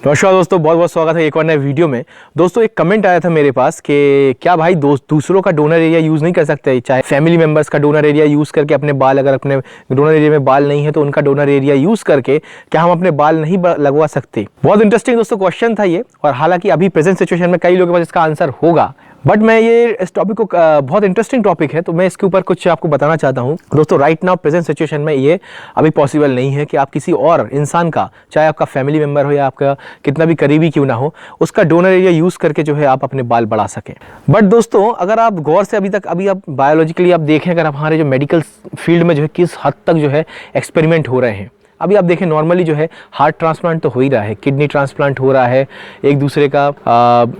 नमस्कार दोस्तों, बहुत बहुत स्वागत है एक और नए वीडियो में। दोस्तों एक कमेंट आया था मेरे पास कि क्या भाई दूसरों का डोनर एरिया यूज़ नहीं कर सकते, चाहे फैमिली मेंबर्स का डोनर एरिया यूज़ करके अपने बाल, अगर अपने डोनर एरिया में बाल नहीं है तो उनका डोनर एरिया यूज़ करके क्या हम अपने बाल नहीं लगवा सकते। बहुत इंटरेस्टिंग दोस्तों क्वेश्चन था ये, और हालांकि अभी प्रेजेंट सिचुएशन में कई लोगों के पास इसका आंसर होगा, बट मैं ये इस टॉपिक को बहुत इंटरेस्टिंग टॉपिक है तो मैं इसके ऊपर कुछ आपको बताना चाहता हूँ। दोस्तों राइट नाउ प्रेजेंट सिचुएशन में ये अभी पॉसिबल नहीं है कि आप किसी और इंसान का, चाहे आपका फैमिली मेंबर हो या आपका कितना भी करीबी क्यों ना हो, उसका डोनर एरिया यूज़ करके जो है आप अपने बाल बढ़ा सकें। बट दोस्तों अगर आप गौर से अभी आप बायोलॉजिकली आप देखें, अगर हमारे जो मेडिकल फील्ड में जो है किस हद तक जो है एक्सपेरिमेंट हो रहे हैं। अभी आप देखें नॉर्मली जो है हार्ट ट्रांसप्लांट तो हो ही रहा है, किडनी ट्रांसप्लांट हो रहा है, एक दूसरे का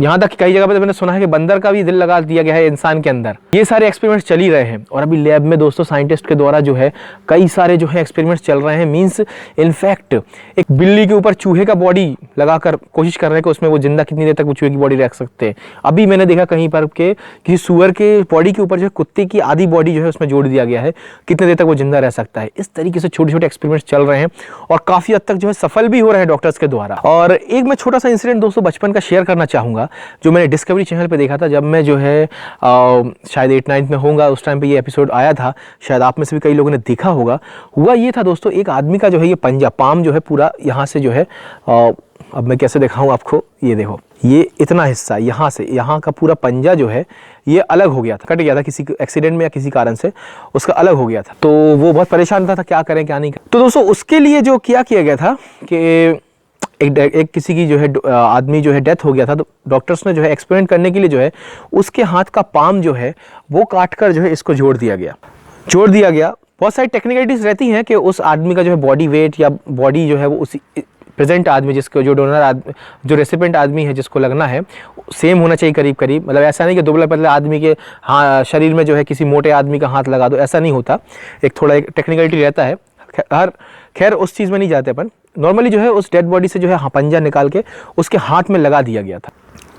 यहाँ तक कई जगह पे तो मैंने सुना है कि बंदर का भी दिल लगा दिया गया है इंसान के अंदर। ये सारे एक्सपेरिमेंट्स चल ही रहे हैं और अभी लैब में दोस्तों साइंटिस्ट के द्वारा जो है कई सारे जो है एक्सपेरिमेंट्स चल रहे हैं। मीन्स इनफैक्ट एक बिल्ली के ऊपर चूहे का बॉडी लगाकर कोशिश कर रहे हैं कि उसमें वो जिंदा कितनी देर तक वो चूहे की बॉडी रख सकते हैं। अभी मैंने देखा कहीं पर के किसी सुअर के बॉडी के ऊपर जो है कुत्ते की आधी बॉडी जो है उसमें जोड़ दिया गया है, कितने देर तक वो जिंदा रह सकता है। इस तरीके से छोटे छोटे एक्सपेरिमेंट्स चल रहे हैं और काफी हद तक जो है सफल भी हो रहे हैं डॉक्टर्स के द्वारा। और एक मैं छोटा सा इंसिडेंट दोस्तों बचपन का शेयर करना चाहूंगा, जो मैंने डिस्कवरी चैनल पे देखा था जब मैं जो है शायद 8-9 में होऊंगा, उस टाइम पे ये एपिसोड आया था, शायद आप में से भी कई लोगों ने देखा होगा। हुआ ये था दोस्तों, एक आदमी का जो है ये पंजा, पाम जो है पूरा यहाँ से जो है, अब मैं कैसे दिखाऊं आपको, ये देखो, ये इतना हिस्सा यहाँ से, यहाँ का पूरा पंजा जो है ये अलग हो गया था, कट गया था किसी एक्सीडेंट में या किसी कारण से उसका अलग हो गया था। तो वो बहुत परेशान था क्या करें क्या नहीं करें। तो दोस्तों उसके लिए जो किया गया था कि एक किसी की जो है आदमी जो है डेथ हो गया था, तो डॉक्टर्स ने जो है एक्सपेरिमेंट करने के लिए जो है उसके हाथ का पाम जो है वो काट कर जो है इसको जोड़ दिया गया। बहुत सारी टेक्निकलिटीज रहती हैं कि उस आदमी का जो है बॉडी वेट या बॉडी जो है वो उसी प्रेजेंट आदमी, जिसको जो डोनर आदमी, जो रेसिपेंट आदमी है जिसको लगना है, सेम होना चाहिए करीब करीब। मतलब ऐसा नहीं कि दुबला पतला आदमी के शरीर में जो है किसी मोटे आदमी का हाथ लगा दो, ऐसा नहीं होता। एक थोड़ा एक टेक्निकलिटी रहता है। खैर उस चीज़ में नहीं जाते अपन। नॉर्मली जो है उस डेड बॉडी से जो है पंजा निकाल के उसके हाथ में लगा दिया गया था।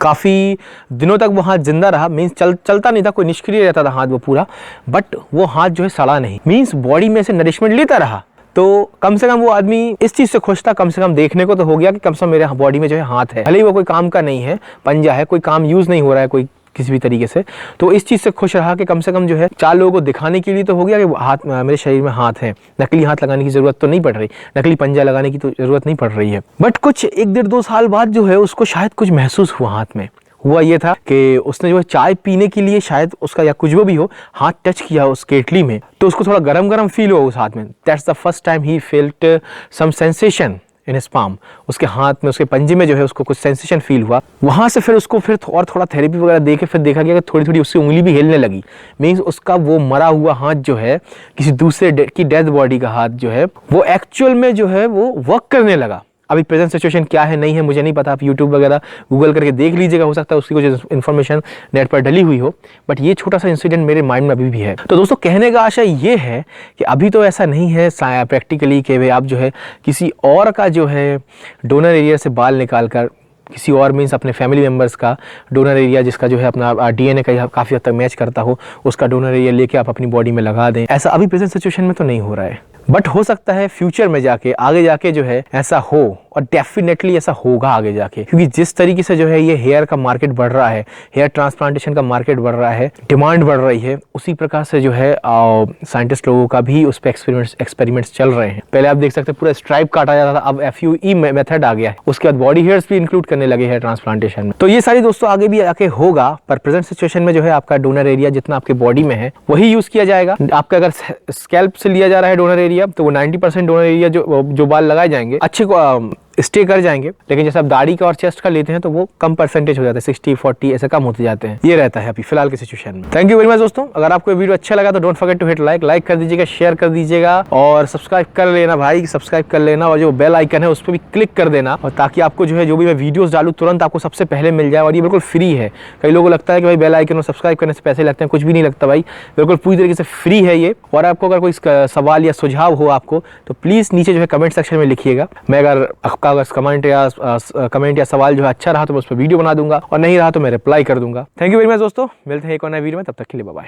काफ़ी दिनों तक वो हाथ जिंदा रहा, मीन्स चलता नहीं था, कोई निष्क्रिय रहता था हाथ वो पूरा, बट वो हाथ जो है सड़ा नहीं, मीन्स बॉडी में से नरिशमेंट लेता रहा। तो कम से कम वो आदमी इस चीज़ से खुश था, कम से कम देखने को तो हो गया कि कम से कम मेरे बॉडी में जो है हाथ है, भले ही वो कोई काम का नहीं है, पंजा है, कोई काम यूज़ नहीं हो रहा है कोई किसी भी तरीके से। तो इस चीज़ से खुश रहा कि कम से कम जो है 4 लोगों को दिखाने के लिए तो हो गया कि हाथ, मेरे शरीर में हाथ है। नकली हाथ लगाने की ज़रूरत तो नहीं पड़ रही, नकली पंजा लगाने की तो ज़रूरत नहीं पड़ रही है। बट कुछ 1-1.5-2 साल बाद जो है उसको शायद कुछ महसूस हुआ हाथ में। हुआ ये था कि उसने जो है चाय पीने के लिए शायद उसका या कुछ भी हो हाथ टच किया उस केटली में, तो उसको थोड़ा गरम गरम फील हुआ उस हाथ में। That's the first time he felt some sensation in his palm. उसके हाथ में, उसके पंजे में जो है उसको कुछ सेंसेशन फील हुआ। वहाँ से फिर उसको फिर और थोड़ा थेरेपी वगैरह दे के फिर देखा गया कि थोड़ी थोड़ी उसकी उंगली भी हिलने लगी। मीन्स उसका वो मरा हुआ हाथ जो है, किसी दूसरे की डेड बॉडी का हाथ जो है, वो एक्चुअल में जो है वो वर्क करने लगा। अभी प्रेजेंट सिचुएशन क्या है नहीं है मुझे नहीं पता, आप यूट्यूब वगैरह गूगल करके देख लीजिएगा, हो सकता है उसकी कुछ इन्फॉर्मेशन नेट पर डली हुई हो। बट ये छोटा सा इंसिडेंट मेरे माइंड में अभी भी है। तो दोस्तों कहने का आशय ये है कि अभी तो ऐसा नहीं है प्रैक्टिकली कि भाई आप जो है किसी और का जो है डोनर एरिया से बाल निकाल कर, किसी और मीन्स अपने फैमिली मेम्बर्स का डोनर एरिया जिसका जो है अपना डीएनए का काफ़ी हद तक मैच करता हो, उसका डोनर एरिया लेके आप अपनी बॉडी में लगा दें। ऐसा अभी प्रेजेंट सिचुएशन में तो नहीं हो रहा है, बट हो सकता है फ्यूचर में जाके, आगे जाके जो है ऐसा हो, और डेफिनेटली ऐसा होगा आगे जाके। क्योंकि जिस तरीके से जो है ये हेयर का मार्केट बढ़ रहा है, हेयर ट्रांसप्लांटेशन का मार्केट बढ़ रहा है, डिमांड बढ़ रही है, उसी प्रकार से जो है साइंटिस्ट लोगों का भी उस पर एक्सपेरिमेंट्स चल रहे हैं। पहले आप देख सकते हैं पूरा स्ट्राइप काटा जाता था, अब FUE मेथड आ गया है। उसके बाद बॉडी हेयर्स भी इंक्लूड करने लगे हैं ट्रांसप्लांटेशन में। तो ये सारी दोस्तों आगे भी आके होगा, पर प्रेजेंट सिचुएशन में जो है आपका डोनर एरिया जितना आपके बॉडी में है वही यूज किया जाएगा। आपका अगर स्कैल्प से लिया जा रहा है डोनर एरिया, तो वो 90% डोनर एरिया जो बाल लगाए जाएंगे अच्छे को स्टे कर जाएंगे। लेकिन जैसे आप दाढ़ी का और चेस्ट का लेते हैं तो वो कम परसेंटेज हो जाता है, 60-40 ऐसे कम होते जाते हैं। ये रहता है अभी फिलहाल की सिचुएशन में। थैंक यू वेरी मच दोस्तों। अगर आपको वीडियो अच्छा लगा तो don't forget to hit like कर दीजिएगा, शेयर कर दीजिएगा और सब्सक्राइब कर लेना भाई, सब्सक्राइब कर लेना, और जो बेल आइकन है उस पर भी क्लिक कर देना, और ताकि आपको जो है जो भी मैं वीडियोस डालूं तुरंत आपको सबसे पहले मिल जाए। और ये बिल्कुल फ्री है। कई लोगों को लगता है कि भाई बेल आइकन और सब्सक्राइब करने से पैसे लगते हैं, कुछ भी नहीं लगता भाई, बिल्कुल पूरी तरीके से फ्री है ये। और आपको अगर कोई सवाल या सुझाव हो आपको तो प्लीज नीचे जो है कमेंट सेक्शन में लिखिएगा। मैं अगर आपका कमेंट या सवाल जो है अच्छा रहा तो मैं उस पर वीडियो बना दूंगा, और नहीं रहा तो मैं रिप्लाई कर दूंगा। थैंक यू वेरी मच दोस्तों, मिलते हैं एक और नए वीडियो में, तब तक के लिए बाय बाय।